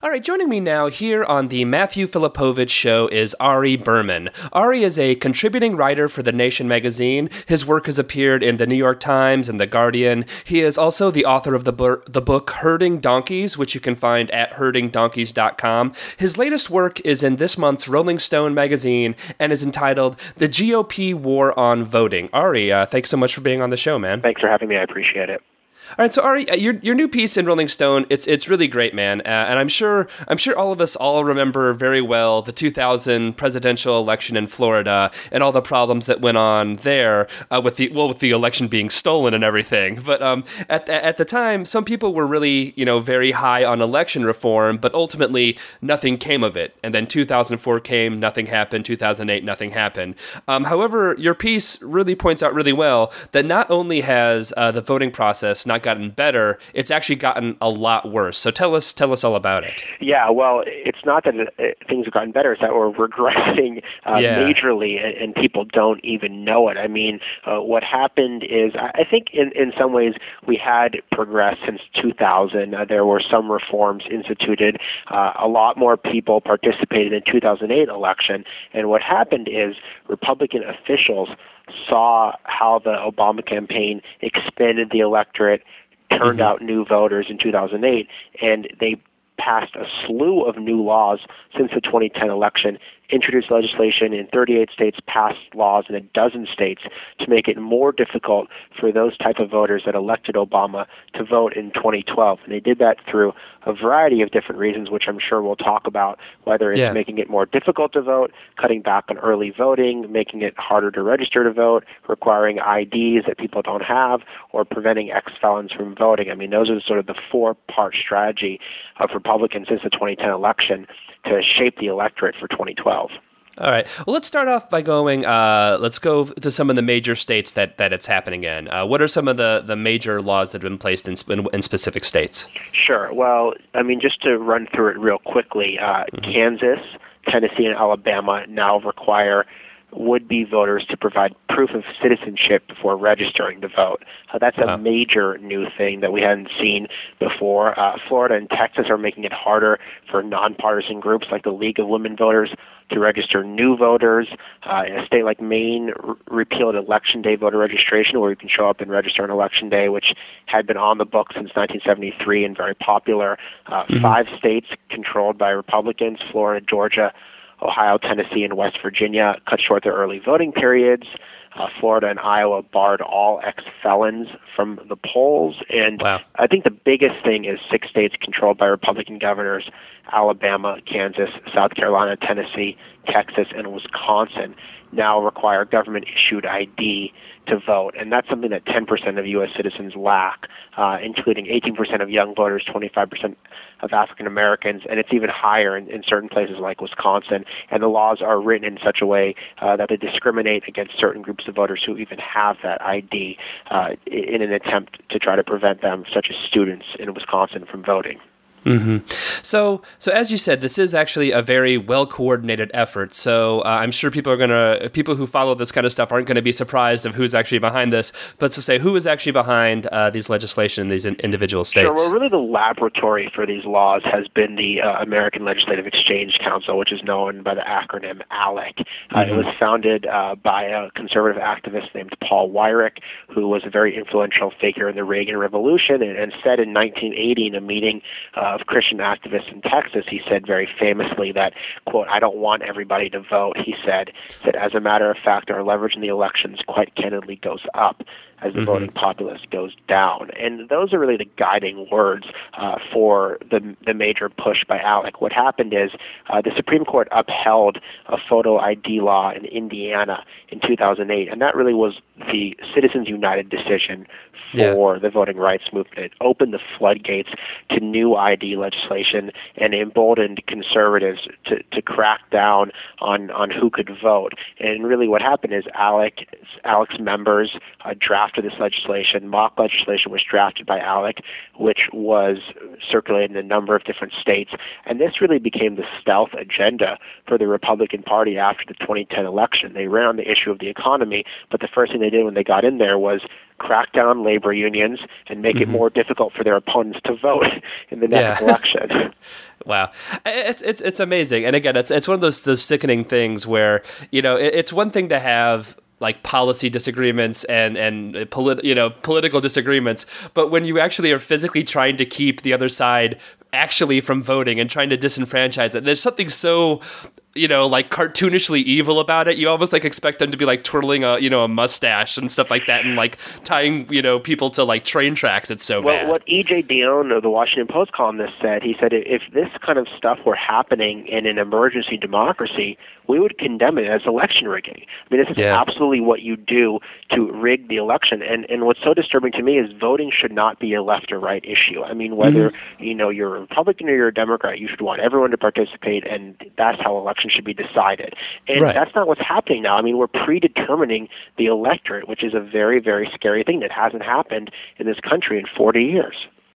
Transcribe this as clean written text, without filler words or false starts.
All right, joining me now here on the Matthew Filipowicz Show is Ari Berman. Ari is a contributing writer for The Nation magazine. His work has appeared in The New York Times and The Guardian. He is also the author of the book Herding Donkeys, which you can find at herdingdonkeys.com. His latest work is in this month's Rolling Stone magazine and is entitled The GOP War on Voting. Ari, thanks so much for being on the show, man. Thanks for having me. I appreciate it. All right, so Ari, your new piece in Rolling Stone, it's really great, man, and I'm sure all of us all remember very well the 2000 presidential election in Florida and all the problems that went on there with the election being stolen and everything. But at the time, some people were really very high on election reform, but ultimately nothing came of it. And then 2004 came, nothing happened. 2008, nothing happened. However, your piece really points out really well that not only has the voting process not gotten better, it's actually gotten a lot worse. So tell us all about it. Yeah, well, it's not that things have gotten better, it's that we're regressing majorly, and people don't even know it. I mean, what happened is, I think in some ways we had progressed since 2000. There were some reforms instituted. A lot more people participated in the 2008 election, and what happened is Republican officials saw how the Obama campaign expanded the electorate, turned out new voters in 2008, and they passed a slew of new laws since the 2010 election, introduced legislation in 38 states, passed laws in a dozen states to make it more difficult for those type of voters that elected Obama to vote in 2012. And they did that through a variety of different reasons, which I'm sure we'll talk about, whether it's making it more difficult to vote, cutting back on early voting, making it harder to register to vote, requiring IDs that people don't have, or preventing ex-felons from voting. I mean, those are sort of the four-part strategy of Republicans since the 2010 election to shape the electorate for 2012. All right. Well, let's start off by going, let's go to some of the major states that it's happening in. What are some of the major laws that have been placed in specific states? Sure. Well, I mean, just to run through it real quickly, Kansas, Tennessee, and Alabama now require would-be voters to provide proof of citizenship before registering to vote. That's a major new thing that we hadn't seen before. Florida and Texas are making it harder for nonpartisan groups like the League of Women Voters to register new voters. In a state like Maine, repealed Election Day voter registration, where you can show up and register on Election Day, which had been on the books since 1973 and very popular. 5 states controlled by Republicans, Florida, Georgia, Ohio, Tennessee, and West Virginia, cut short their early voting periods. Florida and Iowa barred all ex-felons from the polls. And I think the biggest thing is 6 states controlled by Republican governors: Alabama, Kansas, South Carolina, Tennessee, Texas, and Wisconsin now require government-issued ID to vote. And that's something that 10% of U.S. citizens lack, including 18% of young voters, 25% of African Americans, and it's even higher in certain places like Wisconsin. And the laws are written in such a way that they discriminate against certain groups of voters who even have that ID in an attempt to try to prevent them, such as students in Wisconsin, from voting. Mm-hmm. So as you said, this is actually a very well-coordinated effort. So I'm sure people who follow this kind of stuff aren't going to be surprised of who's actually behind this. But to say who is actually behind these legislation in these individual states? Sure. Well, really the laboratory for these laws has been the American Legislative Exchange Council, which is known by the acronym ALEC. It was founded by a conservative activist named Paul Weyrich, who was a very influential figure in the Reagan Revolution, and said in 1980 in a meeting of Christian activists in Texas, he said very famously that, quote, "I don't want everybody to vote," he said, that as a matter of fact, our leverage in the elections quite candidly goes up as the voting populace goes down. And those are really the guiding words for the major push by ALEC. What happened is the Supreme Court upheld a photo ID law in Indiana in 2008, and that really was the Citizens United decision for the voting rights movement. It opened the floodgates to new ID legislation and emboldened conservatives to crack down on who could vote. And really what happened is ALEC's members drafted this legislation. Mock legislation was drafted by ALEC, which was circulated in a number of different states. And this really became the stealth agenda for the Republican Party after the 2010 election. They ran on the issue of the economy, but the first thing they did when they got in there was crack down on labor unions and make it more difficult for their opponents to vote in the next election. Wow, it's amazing, and again, it's one of those sickening things where it's one thing to have like policy disagreements and political disagreements, but when you actually are physically trying to keep the other side actually from voting and trying to disenfranchise it, there's something so like cartoonishly evil about it. You almost like expect them to be like twirling a mustache and stuff like that and like tying people to like train tracks. It's so bad. What E.J. Dionne, the Washington Post columnist, said, he said if this kind of stuff were happening in an emergency democracy, we would condemn it as election rigging. I mean, this is absolutely what you do to rig the election. And what's so disturbing to me is voting should not be a left or right issue. I mean, whether you're a Republican or you're a Democrat, you should want everyone to participate, and that's how elections should be decided. And that's not what's happening now. I mean, we're predetermining the electorate, which is a very, very scary thing that hasn't happened in this country in 40 years.